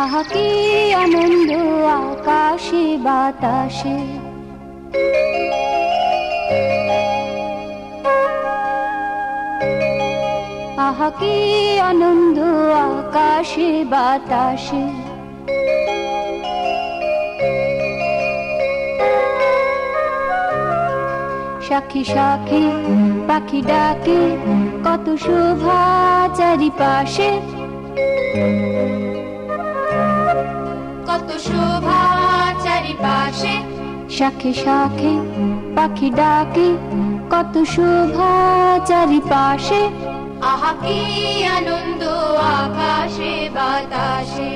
আহা কি আনন্দ আকাশে বাতাসে, আহা কি আনন্দ আকাশে বাতাসে। সাক্ষী সাক্ষী পাখি ডাকে, কত শোভা চারিপাশে, কত শোভা চারিপাশে। সাক্ষী সাক্ষী পাখি ডাকে, কত শোভা চারিপাশে। আহা কি আনন্দ আকাশে বাতাসে।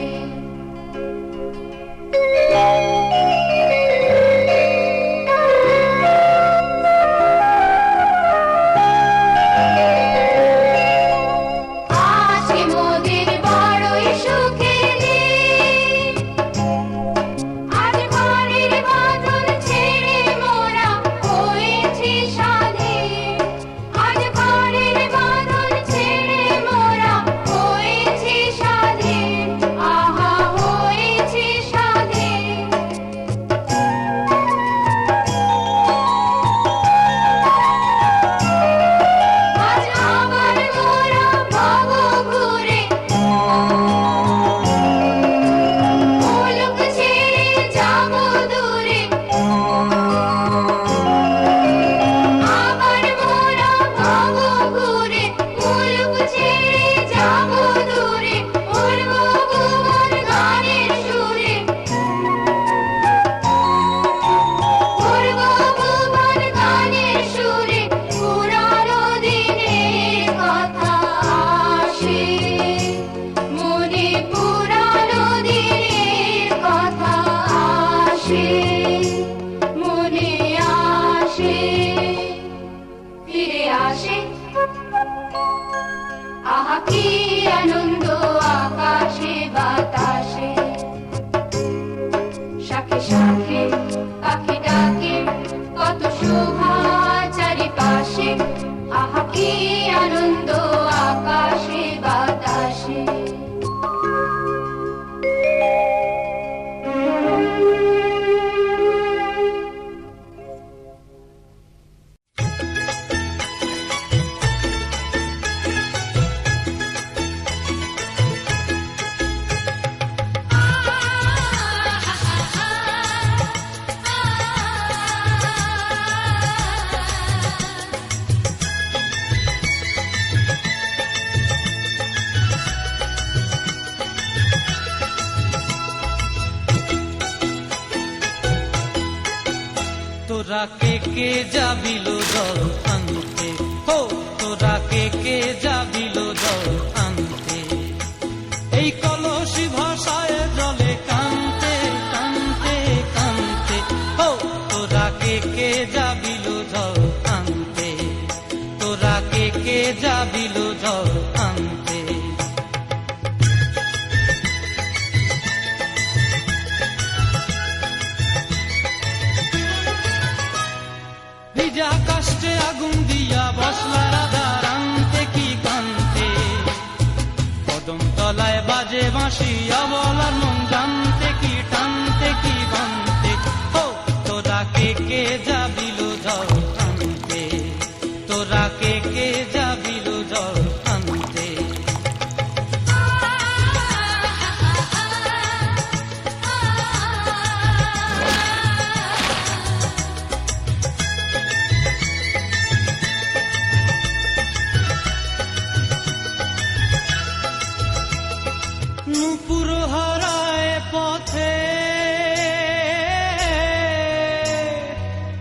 আহা কি আনন্দ আকাশে বাতাসে। শাখে শাখে পাখি ডাকে, কত শোভা চারিপাশে। আহা কি আনন্দ আকাশে বাতাসে। তোরা কে যাবিল জল আনতে, হো তোরা কে যাবিল জল আনতে। এই কলসি ভাষায় জলে কানতে কানতে কানতে, হো তোরা কে যাবিল জল আনতে। তোরা কে যাবিল জল আনতে। ভিজা কাষ্টে আগুন দিয়া বসলা রাধা রান্তে কি কান্তে। কদম তলায় বাজে বাঁশি অবলার মন জানতে কি টানতে কি বানতে। ও তোরা কে যাবিল জল আনতে। তোরা কে যাবিল জল আনতে। নূপুর হারায় পথে,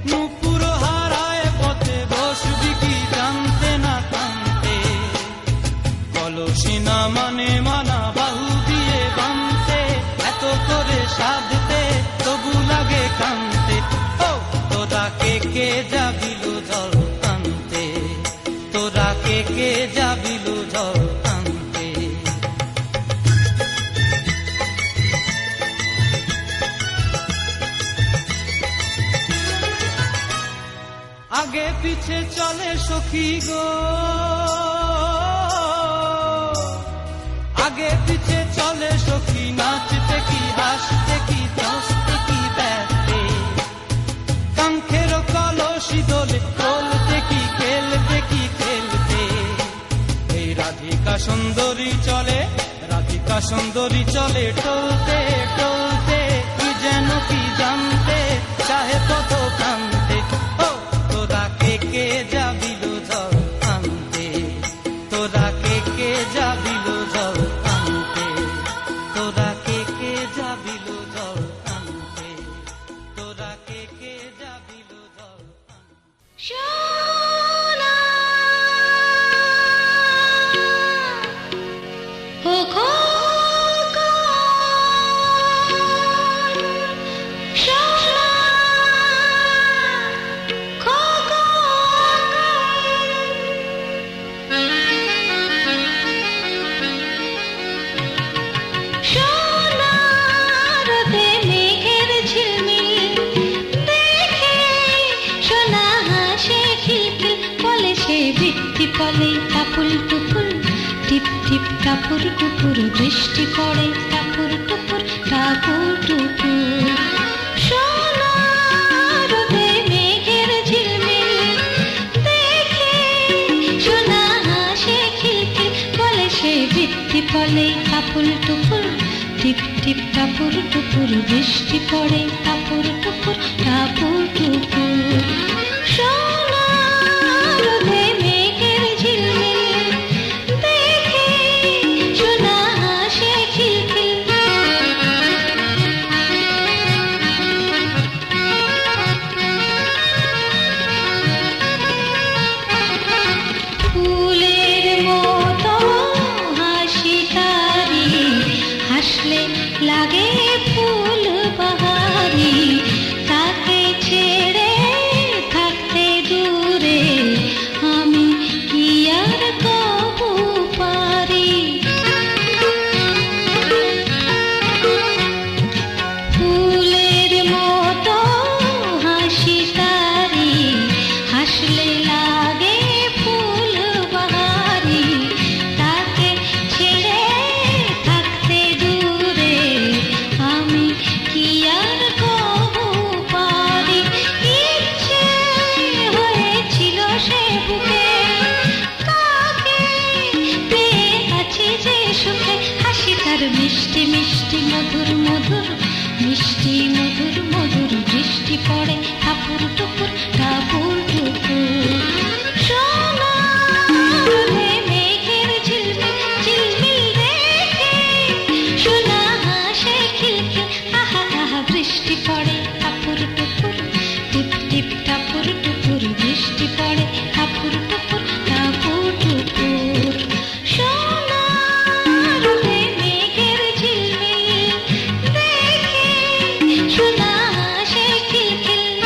নূপুর হারায় পথে বসবি কি জানতে না কানতে। কলসি না মানে মানা বাহু দিয়ে বানতে, এত করে সাধতে তবু লাগে কানতে। ও তোরা কে যাবিল জল আনতে। তোরা কে যাবিল জল আনতে। আগে পিছে চলে সখী গো, আগে পিছে চলে সখী সখী নাচতে কি হাসতে কি দোস্তে কি ব্যস্তে কাঙ্ক্ষের কলসি দোলে বলতে কি খেলতে কি খেলতে এই রাধিকা সুন্দরী চলে টলতে টলতে কি যেন কি জানতে চাহে কত কান্তে ও তোরা কে যাবিল জল আনতে তোরা কে যাবিল জল আনতে তোরা কে যাবিল জল আনতে তোরা কে যাবিল জল সোনা ও খোকা সোনা খোকা সোনারতে মেঘের ঝিলমিল দেখে সোনা হাসে খিলখিল বলে সে বৃত্তি পলে টাপুল টুপুল টিপ টিপ টাপুর টুপুর বৃষ্টি পড়ে টাপুর টুপুর টাপুর টুপুর সোনারতে মেঘের ঝিলমিল দেখে সোনা হাসে খিলখিল বলে সে বৃত্তি পলে টাপুল টুপুর টিপ টিপ টাপুর টুপুর বৃষ্টি পড়ে টাপুর টুপুর টাপুর টুপুর সোনারতে মেঘের ঝিলমিল দেখে সোনা হাসে খিলখিল ফুলের মতো হাসি তারি হাসলে লাগে ফুল বাহারি তাকে ছেড়ে থাকতে দূরে আমি কি আর কবু পারি ফুলের মতো হাসি তারি হাসলে লাগে ফুল বাহারি তাকে ছেড়ে থাকতে দূরে আমি কি আর কবু পারি ইচ্ছে হয়েছিল সে বুকে কাকে পেয়ে আছি যে সুখে হাসি তার মিষ্টি মিষ্টি মধুর মধুর মিষ্টি মধুর মধুর বৃষ্টি পড়ে টাপুর টুপুর টাপুর টুপুর সোনারতে মেঘের ঝিলমিল ঝিলমিল দেখে সোনা হাসে খিলখিল আহা আহা বৃষ্টি পড়ে টাপুর টুপুর টিপ টিপ টাপুর টুপুর বৃষ্টি পড়ে টাপুর টুপুর টাপুর টুপুর সোনারতে মেঘের ঝিলমিল দেখে সোনা হাসে খিলখিল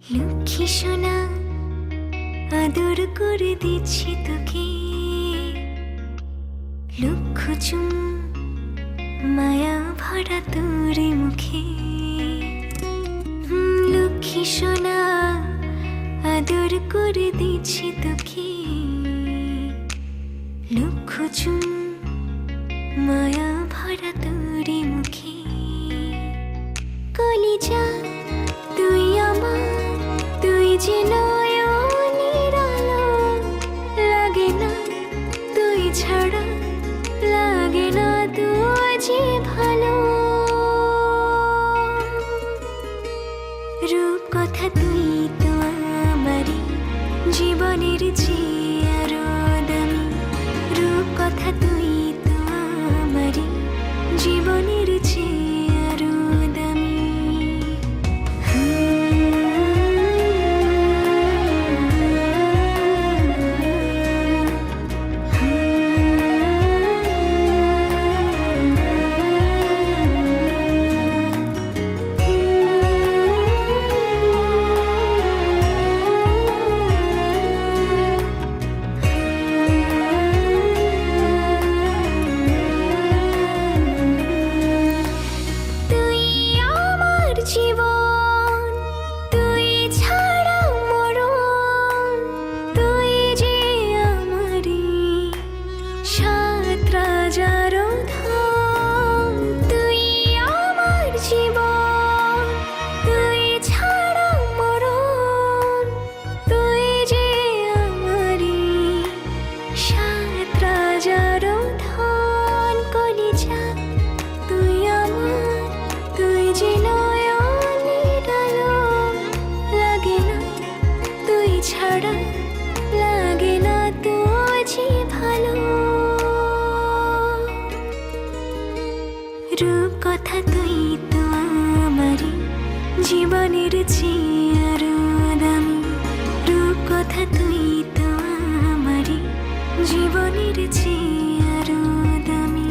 লক্ষ্মী সোনা আদর করে দিচ্ছি তোকে, লক্ষ চুম মায়া ভরা তোর মুখে। লক্ষ্মী সোনা আদর করে দিচ্ছি তোকে, লক্ষ চুম মায়া ভরা তোর মুখে। কলিজা তুই আমার, তুই যে নয়নের আলো, লাগে না তুই ছাড়া, লাগে না তুই যে ভালো। রূপ কথা তুই তো আমারই জীবনের চেয়ে আরো দামি, রূপ কথা তুই তো আমারই জীবনের চেয়ে আরো দামি। রূপ কথা তুই তো আমারই জীবনের চেয়ে আরো দামি, রূপ কথা তুই তো আমারই জীবনের চেয়ে আরো দামি।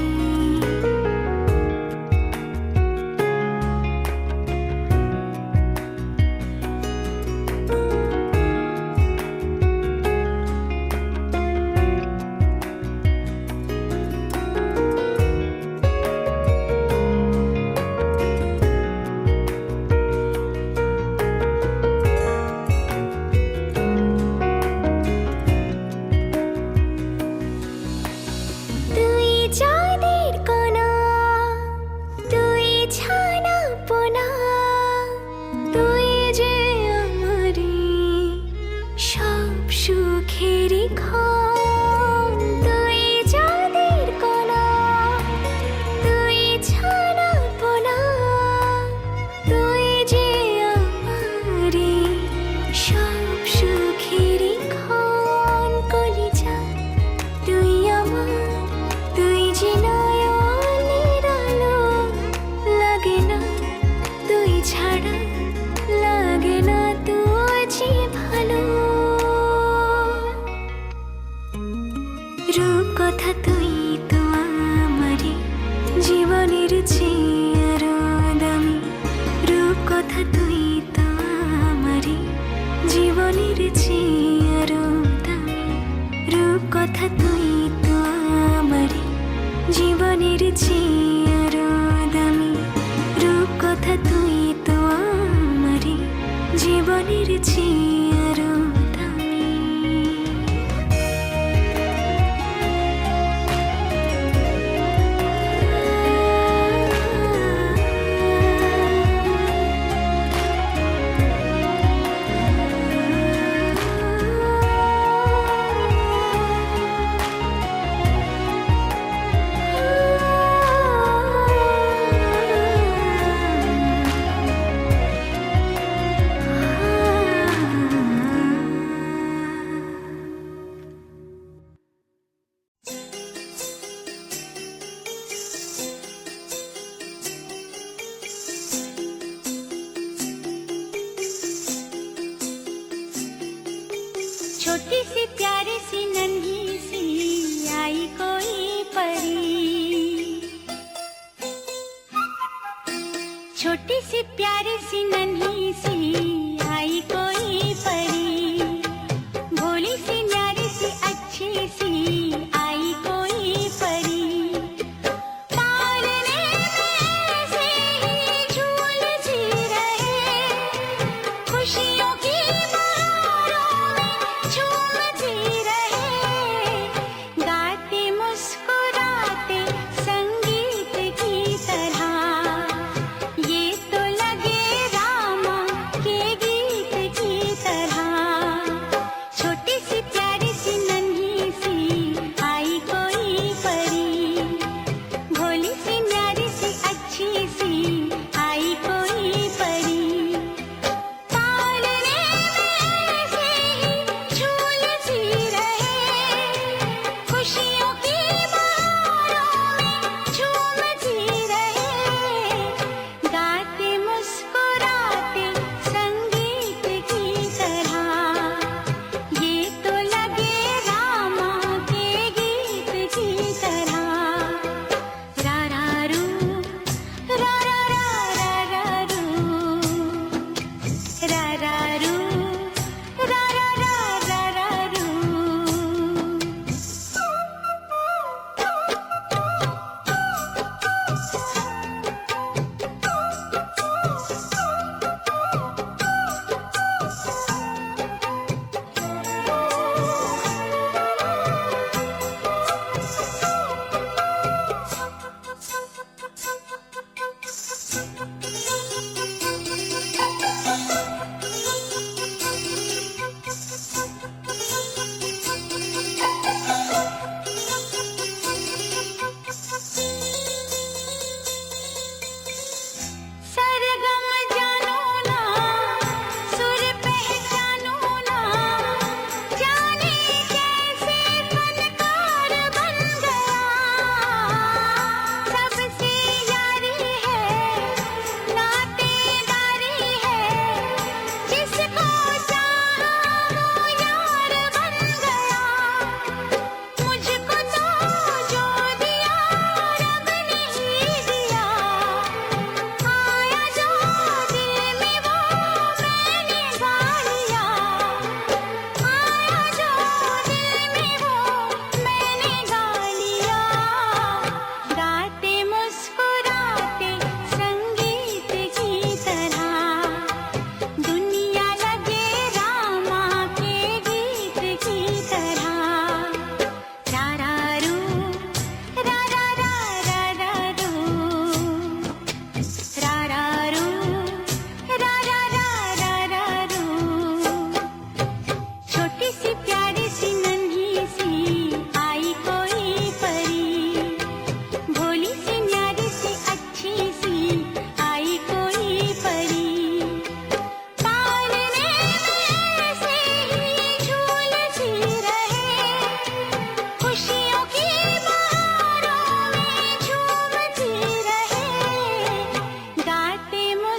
রূপ কথা তুই তো আমারই জীবনের চেয়ে আরো দামি, রূপ কথা তুই তো আমারই জীবনের চেয়ে আরো দামি, রূপ কথা তুই তো আমারই জীবনের চেয়ে আরো দামি, রূপ কথা তুই তো আমারই জীবনের চেয়ে আরো দামি। छोटी सी प्यारी सी नन्ही सी आई कोई परी, छोटी सी प्यारी सी नन्ही सी आई कोई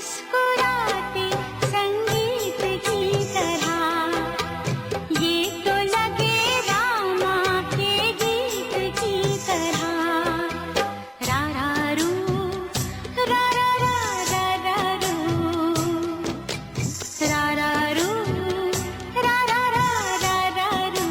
मुस्कुराते संगीत की तरह ये तो लगे रामा के गीत की तरह रा रा रू रा रा रा रा रा रू रा रा रू रा रा रा रा रा रू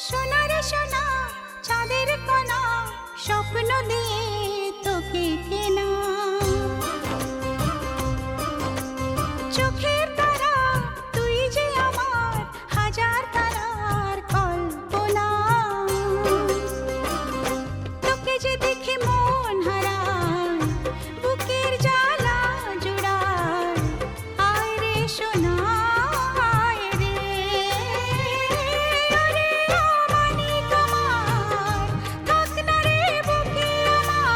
সোনা রে সোনা চাঁদের কোনা স্বপ্ন দিয়ে তোকে কেনা চোখের তারা তুই যে আমার হাজার তারার কল্পনা তোকে যে দেখে মন হারায় বুকের জ্বালা জুড়ায় আয় রে সোনা আয় রে আরে আমানি তোমার থাক না রে বুকে আমার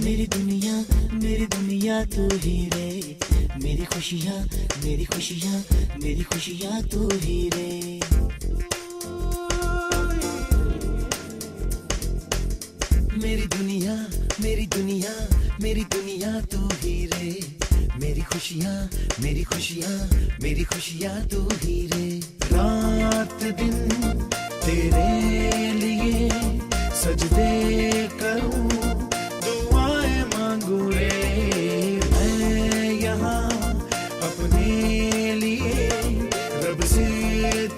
मेरी दुनिया तू ही रे, मेरी खुशियाँ, मेरी खुशियाँ, मेरी खुशियाँ तू ही रे। मेरी दुनिया, मेरी दुनिया, मेरी दुनिया तू ही रे, मेरी खुशियाँ, मेरी खुशियाँ, मेरी खुशियाँ तू ही रे। रात दिन तेरे लिए सजदे करूं, दुआएं मांगू रे। मैं यहाँ अपने लिए रब से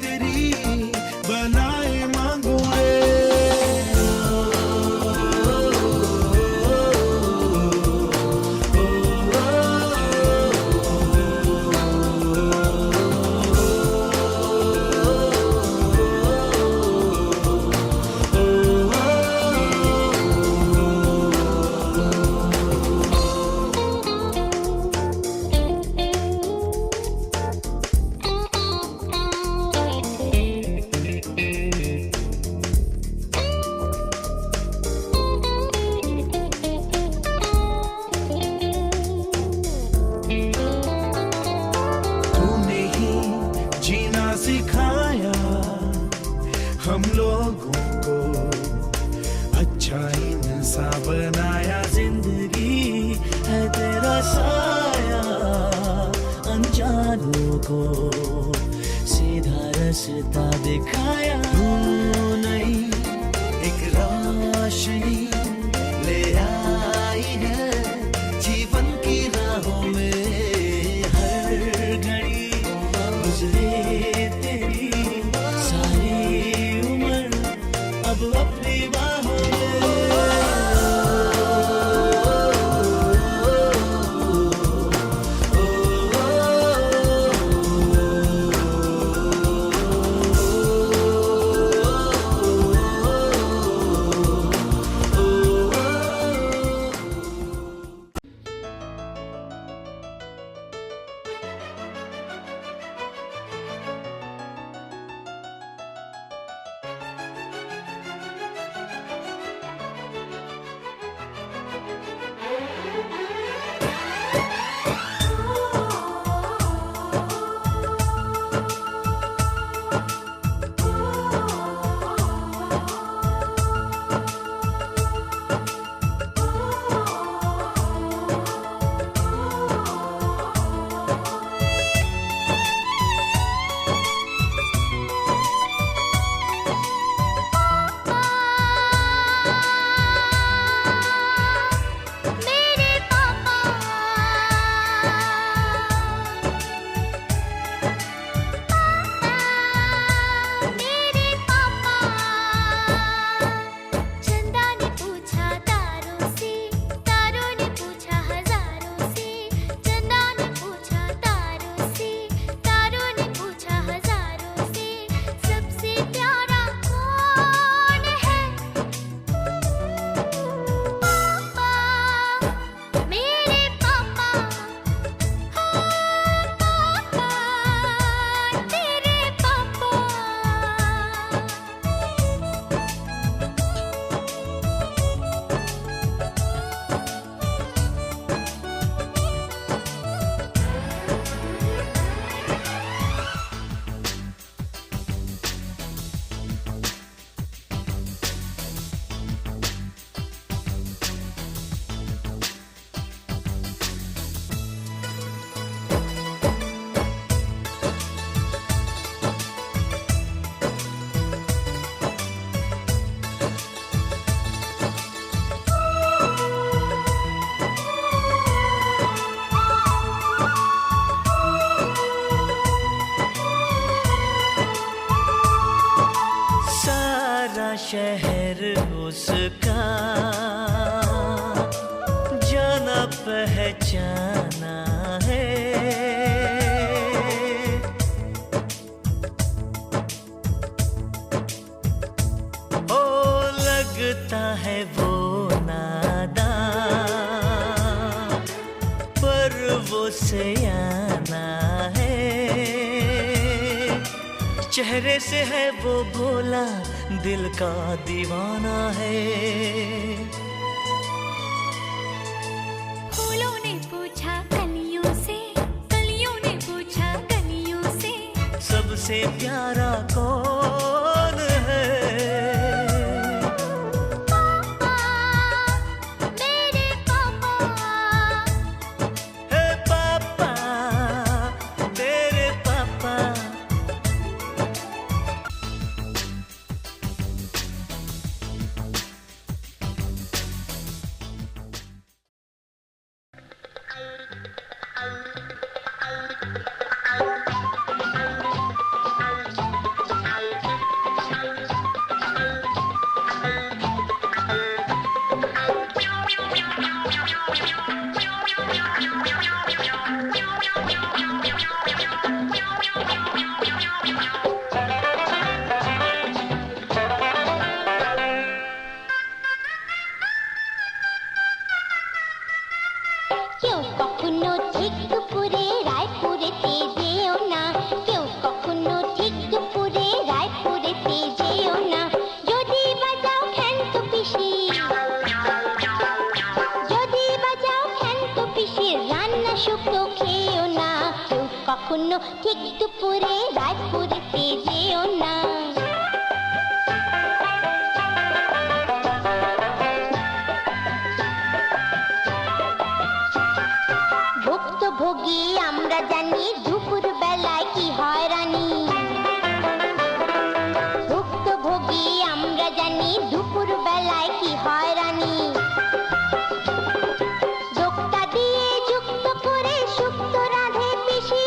तेरी बनाए मांगू रे। सिखाया हम लोगों को, अच्छा इंसान बनाया। जिंदगी है तेरा साया, अनजानों को सीधा रास्ता दिखाया। तू नहीं एक रोशनी ले आई है जीवन की राहों में। हर घड़ी गुजरे अपनी बाहों शहर उसका जाना पहचाना है। ओ लगता है वो नादान पर वो सयाना है। चेहरे से है वो भोला, दिल का दीवाना है। तुझसे प्यारा कौन है? पापा, मेरे पापा, हे पापा, तेरे पापा। কেউ কখনো ঠিক দুপুরে রায়পুরেতে যেও না, কেউ কখনো ঠিক দুপুরে রায়পুরেতে যেও না। যদি বাজাও খ্যান্ত পিসি, যদি বাজাও খ্যান্ত পিসির রান্না শুকনো খেও না। কেউ কখনো ঠিক দুপুরে রায়পুরেতে যেও না। ভুক্তভোগী আমরা জানি দুপুর বেলায় কি হয়রানি। ভুক্তভোগী আমরা জানি দুপুর বেলায় কি হয়রানি। যোগটা দিয়ে যুক্ত করে শুক্তো রাঁধে পিসি,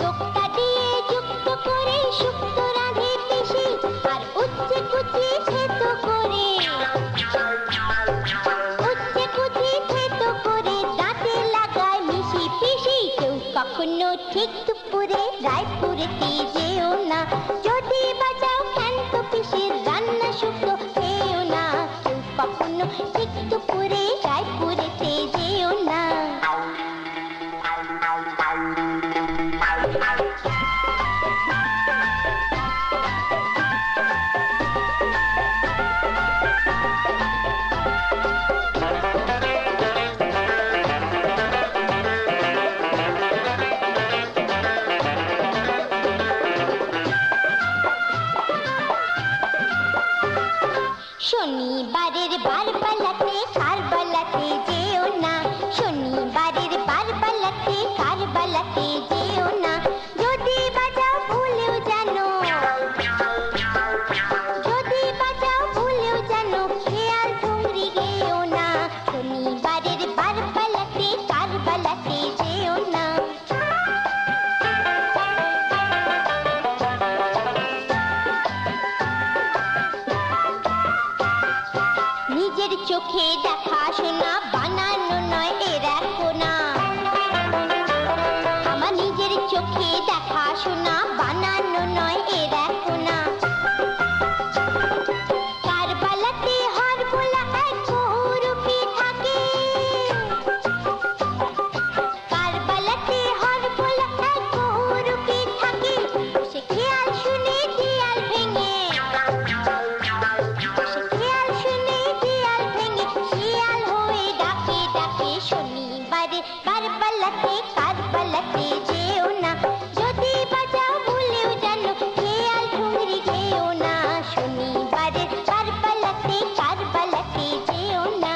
যোগটা দিয়ে যুক্ত করে শুক্তো রাঁধে পিসি। আর উচ্ছে কুচি থেতো করে, উচ্ছে কুচি থেতো করে দাঁতে লাগায় মিশি পিসি। কেউ কখনো ঠিক দুপুরে রায়পুরেতে যেও না, যদি বাজাও খ্যান্ত পিসির রান্না শুকনো খেও না। কেউ কখনো ঠিক দুপুরে রায়পুরেতে যেও না। শনিবারের বারবেলাতে কারবালাতে যেও না, শনিবারের বারবেলাতে কারবালাতে যেও না। যদি বাজাও ভুলেও জানো, যদি বাজাও ভুলেও জানো খেয়াল ঠুংরি গেও না। শনিবারের বারবেলাতে কারবালাতে যেও না। নিজের চোখে দেখা শোনা বানানো নয় এরা কোনা। আমার নিজের চোখে দেখা শোনা বানানো নয় এরা কোনা। কারবালাতে হরবোলা এক বহুরূপী থাকে, কারবালাতে হরবোলা এক বহুরূপী থাকে। সে খেয়াল শুনে দেয়াল ভেঙে, সে খেয়াল শুনে দেয়াল ভেঙে শিয়াল হয়ে ডাকে ডাকে। শনিবারে কারবালাতে কারবালাতে যেও না, যদি বাজাও ভুলেও জানো খেয়াল ঠুংরি গেও না। শনিবারে কারবালাতে কারবালাতে যেও না।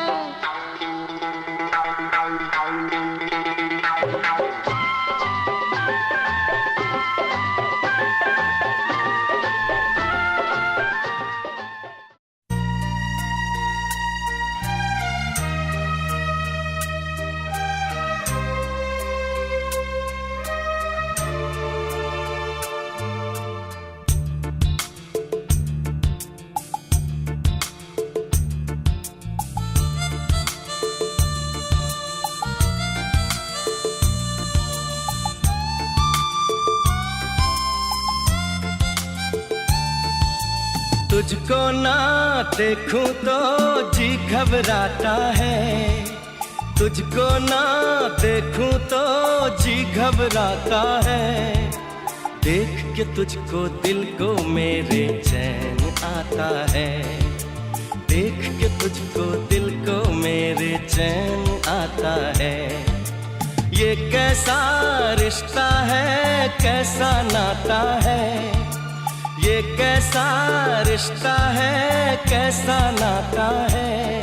तुझको ना देखूं तो जी घबराता है, तुझको ना देखूं तो जी घबराता है। देख के तुझको दिल को मेरे चैन आता है, देख के तुझको दिल को मेरे चैन आता है। ये कैसे कैसा रिश्ता है, कैसा नाता है, ये कैसा रिश्ता है, कैसा नाता है।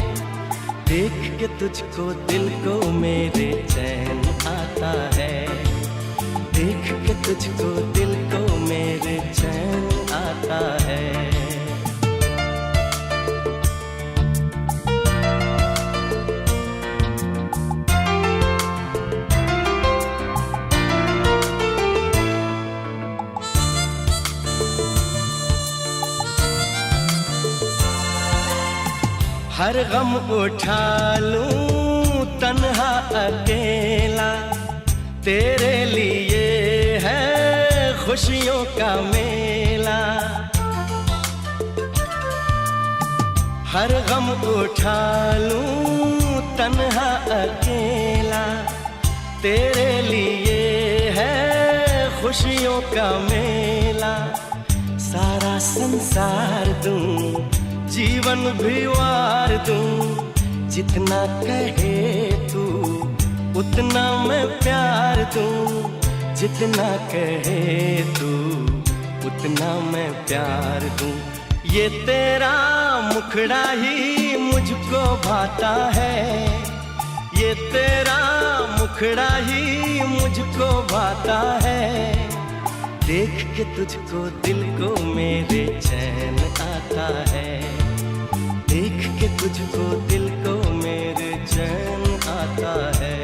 देख के तुझको दिल को मेरे चैन आता है, देख के तुझको दिल को मेरे चैन आता है। हर गम उठा लूं तन्हा अकेला, तेरे लिए है खुशियों का मेला। हर गम उठा लूं तन्हा अकेला, तेरे लिए है खुशियों का मेला। सारा संसार दूं, जीवन भी वार दूं, जितना कहे तू उतना मैं प्यार दूं, जितना कहे तू उतना मैं प्यार दूं। ये तेरा मुखड़ा ही मुझको भाता है, ये तेरा मुखड़ा ही मुझको भाता है। देख के तुझको दिल को मेरे चैन आता है, देख के तुझको दिल को मेरे चैन आता है।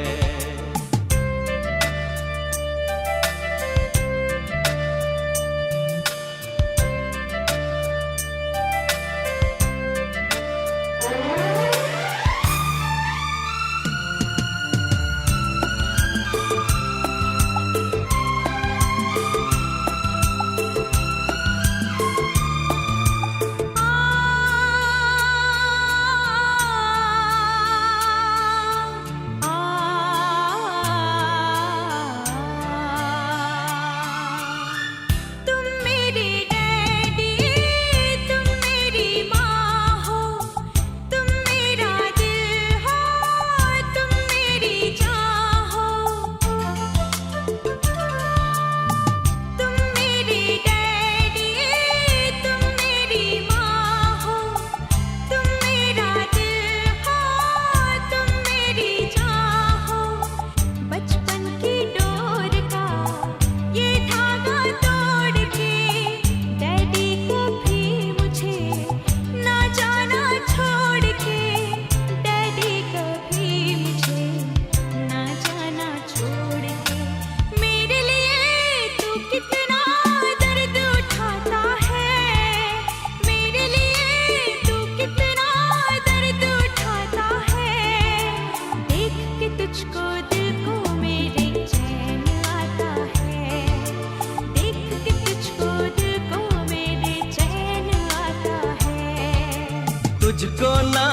तुझको ना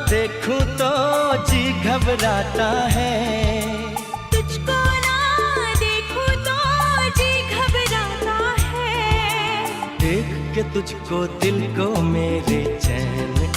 देखूं तो जी घबराता है, तुझको ना देखूं तो जी घबराता है। देख के तुझको दिल को मेरे चैन